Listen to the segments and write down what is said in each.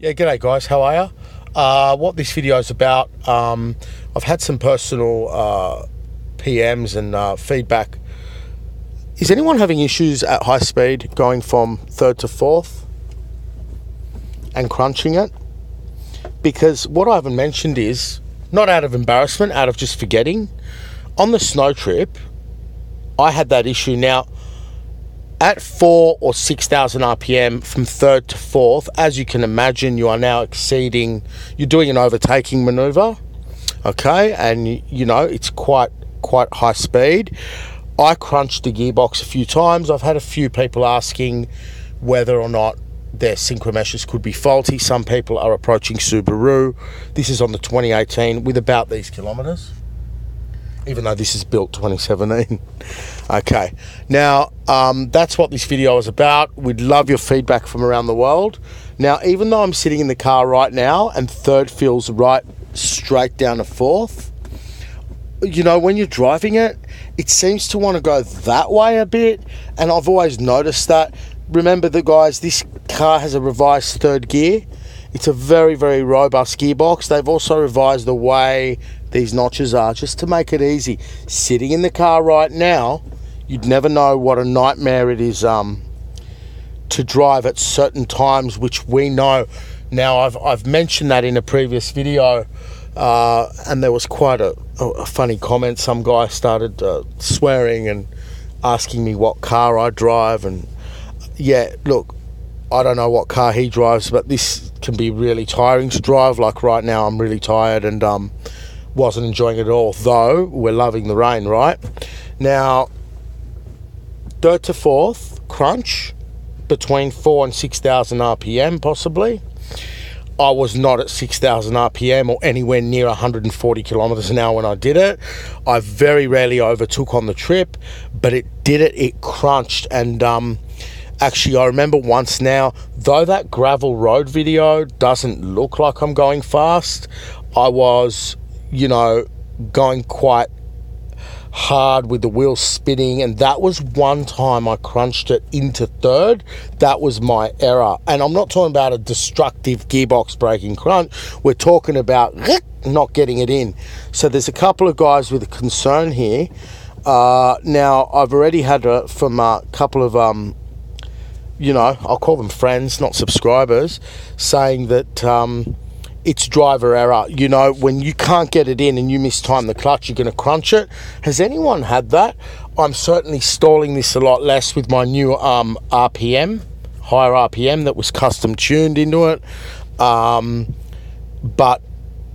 Yeah, g'day guys, how are you? What this video is about, I've had some personal PMs and feedback. Is anyone having issues at high speed going from third to fourth and crunching it? Because what I haven't mentioned is, not out of embarrassment, out of just forgetting, on the snow trip, I had that issue. Now, at 4,000 or 6,000 RPM from third to fourth, as you can imagine, you are now exceeding, you're doing an overtaking maneuver, okay? And you know, it's quite high speed. I crunched the gearbox a few times. I've had a few people asking whether or not their synchromeshes could be faulty. Some people are approaching Subaru. This is on the 2018 with about these kilometers, even though this is built 2017. Okay, now that's what this video is about. We'd love your feedback from around the world. Now, even though I'm sitting in the car right now and third feels right straight down to fourth, you know, when you're driving it, it seems to want to go that way a bit, and I've always noticed that. Remember, the guys, this car has a revised third gear. It's a very, very robust gearbox. They've also revised the way these notches are just to make it easy. Sitting in the car right now, you'd never know what a nightmare it is to drive at certain times, which we know. Now, I've mentioned that in a previous video, and there was quite a funny comment. Some guy started swearing and asking me what car I drive, and yeah, look, I don't know what car he drives, but this can be really tiring to drive. Like right now, I'm really tired and wasn't enjoying it at all, though we're loving the rain, right? Now, third to fourth, crunch, between 4,000 and 6,000 RPM possibly. I was not at 6,000 RPM or anywhere near 140 kilometers an hour when I did it. I very rarely overtook on the trip, but it did it. It crunched, and actually, I remember once now, though that gravel road video doesn't look like I'm going fast, I was, you know, going quite hard with the wheels spinning, and that was one time I crunched it into third. That was my error. And I'm not talking about a destructive gearbox breaking crunch. We're talking about not getting it in. So there's a couple of guys with a concern here. Now, I've already had from a couple of you know, I'll call them friends, not subscribers, saying that it's driver error. You know, when you can't get it in and you mistime the clutch, you're going to crunch it. Has anyone had that? I'm certainly stalling this a lot less with my new RPM, higher RPM that was custom tuned into it. But,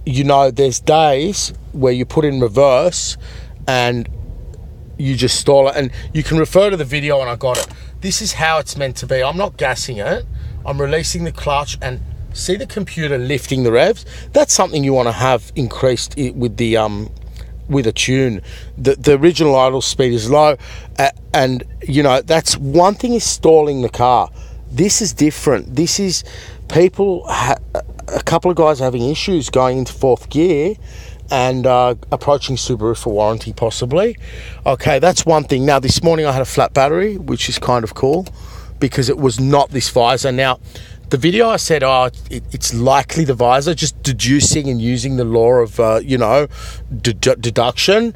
you know, there's days where you put in reverse and you just stall it. And you can refer to the video, and I got it. This is how it's meant to be. I'm not gassing it. I'm releasing the clutch, and see the computer lifting the revs? That's something you want to have increased with the with a tune. The original idle speed is low, and you know, that's one thing is stalling the car. This is different. This is people. A couple of guys are having issues going into fourth gear and approaching Subaru for warranty possibly. Okay, that's one thing. Now, this morning I had a flat battery, which is kind of cool because it was not this visor. Now, the video I said, it's likely the visor, just deducing and using the law of, you know, deduction.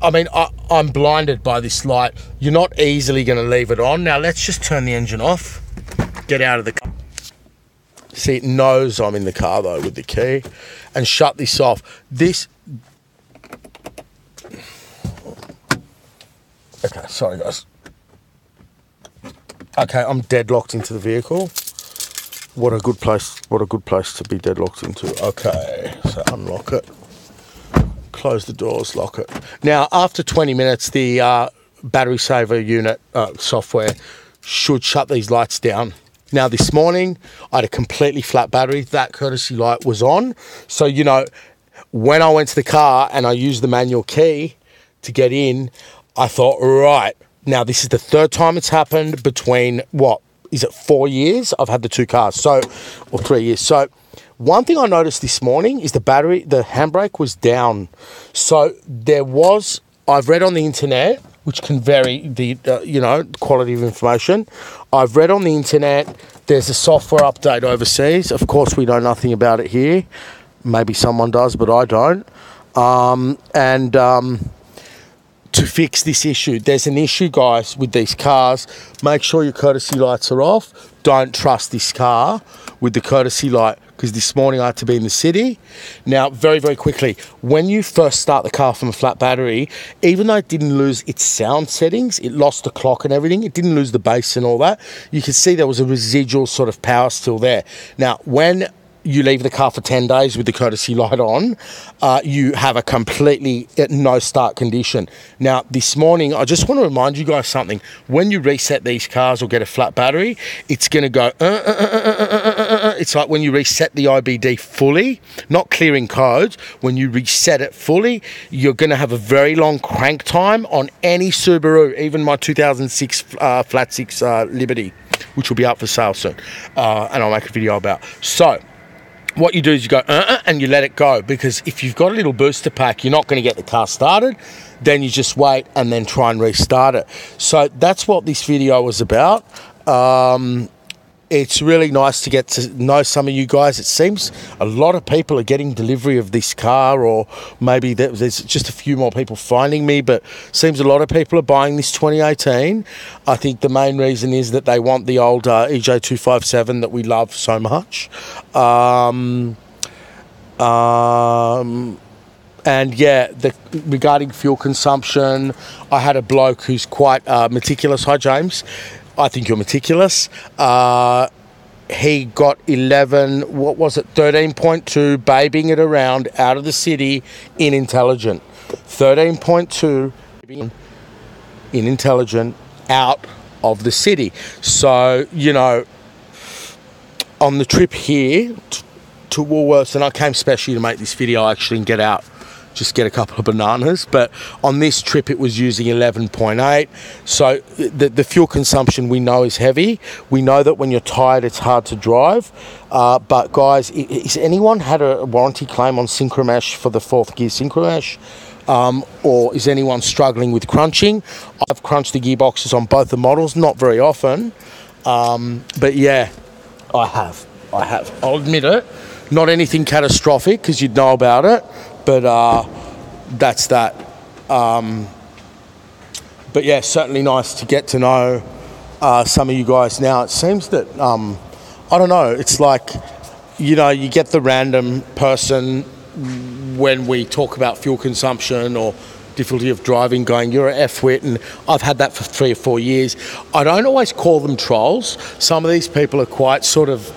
I mean, I'm blinded by this light. You're not easily going to leave it on. Now, let's just turn the engine off, get out of the car. See, it knows I'm in the car, though, with the key, and shut this off. This... Okay, sorry, guys. Okay, I'm deadlocked into the vehicle. What a good place to be deadlocked into. Okay, so unlock it. Close the doors, lock it. Now, after 20 minutes, the battery saver unit software should shut these lights down. Now, this morning, I had a completely flat battery. That courtesy light was on. So, you know, when I went to the car and I used the manual key to get in, I thought, right, now this is the third time it's happened between, what, is it 4 years? I've had the two cars, so, or 3 years. So, one thing I noticed this morning is the handbrake was down. So, there was, I've read on the internet, which can vary the quality of information. I've read on the internet there's a software update overseas. Of course, we know nothing about it here. Maybe someone does, but I don't. To fix this issue, there's an issue, guys, with these cars. Make sure your courtesy lights are off. Don't trust this car with the courtesy light, because this morning I had to be in the city. Now, very, very quickly, when you first start the car from a flat battery, even though it didn't lose its sound settings, it lost the clock and everything, it didn't lose the bass and all that, you could see there was a residual sort of power still there. Now, when you leave the car for 10 days with the courtesy light on, you have a completely no start condition. Now, this morning, I just want to remind you guys something. When you reset these cars or get a flat battery, it's going to go, it's like when you reset the IBD fully, not clearing codes. When you reset it fully, you're going to have a very long crank time on any Subaru, even my 2006 Flat 6 Liberty, which will be up for sale soon, and I'll make a video about. So, what you do is you go, and you let it go, because if you've got a little booster pack, you're not going to get the car started. Then you just wait and then try and restart it. So that's what this video was about. It's really nice to get to know some of you guys. It seems a lot of people are getting delivery of this car, or maybe there's just a few more people finding me, but seems a lot of people are buying this 2018. I think the main reason is that they want the old EJ257 that we love so much. And yeah, regarding fuel consumption, I had a bloke who's quite meticulous. Hi, James. I think you're meticulous. He got 13.2, babying it around out of the city in intelligent. 13.2 in intelligent out of the city. So, on the trip here to Woolworths, and I came specially to make this video actually and just get a couple of bananas, but on this trip it was using 11.8. So the fuel consumption we know is heavy. We know that when you're tired it's hard to drive, but guys, has anyone had a warranty claim on synchromesh for the 4th gear synchromesh? Or is anyone struggling with crunching? I've crunched the gearboxes on both the models, not very often, but yeah, I have. I'll admit it. Not anything catastrophic, because you'd know about it, but that's that. But yeah, certainly nice to get to know some of you guys now. It seems that, I don't know, it's like, you get the random person when we talk about fuel consumption or difficulty of driving going, you're an F-wit, and I've had that for 3 or 4 years. I don't always call them trolls. Some of these people are quite sort of,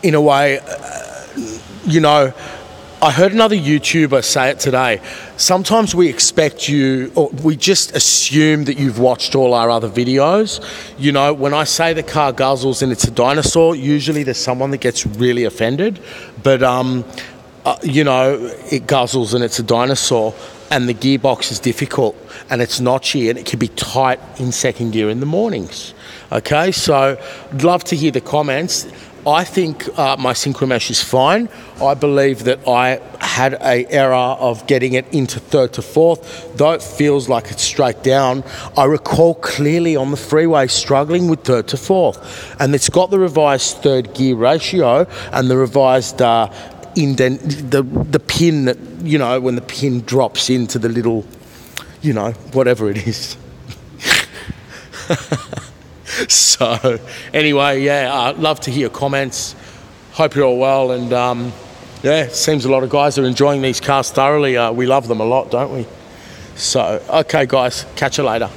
in a way, I heard another YouTuber say it today. Sometimes we expect you, or we just assume that you've watched all our other videos. When I say the car guzzles and it's a dinosaur, usually there's someone that gets really offended. But, it guzzles and it's a dinosaur, and the gearbox is difficult and it's notchy and it can be tight in 2nd gear in the mornings. Okay, so I'd love to hear the comments. I think my synchromesh is fine. I believe that I had an error of getting it into 3rd to 4th, though it feels like it's straight down. I recall clearly on the freeway struggling with 3rd to 4th, and it's got the revised 3rd gear ratio and the revised indent, the pin that, when the pin drops into the little, whatever it is. So anyway, yeah, I'd love to hear your comments. Hope you're all well, and yeah, it seems a lot of guys are enjoying these cars thoroughly. We love them a lot, don't we? So, okay guys, catch you later.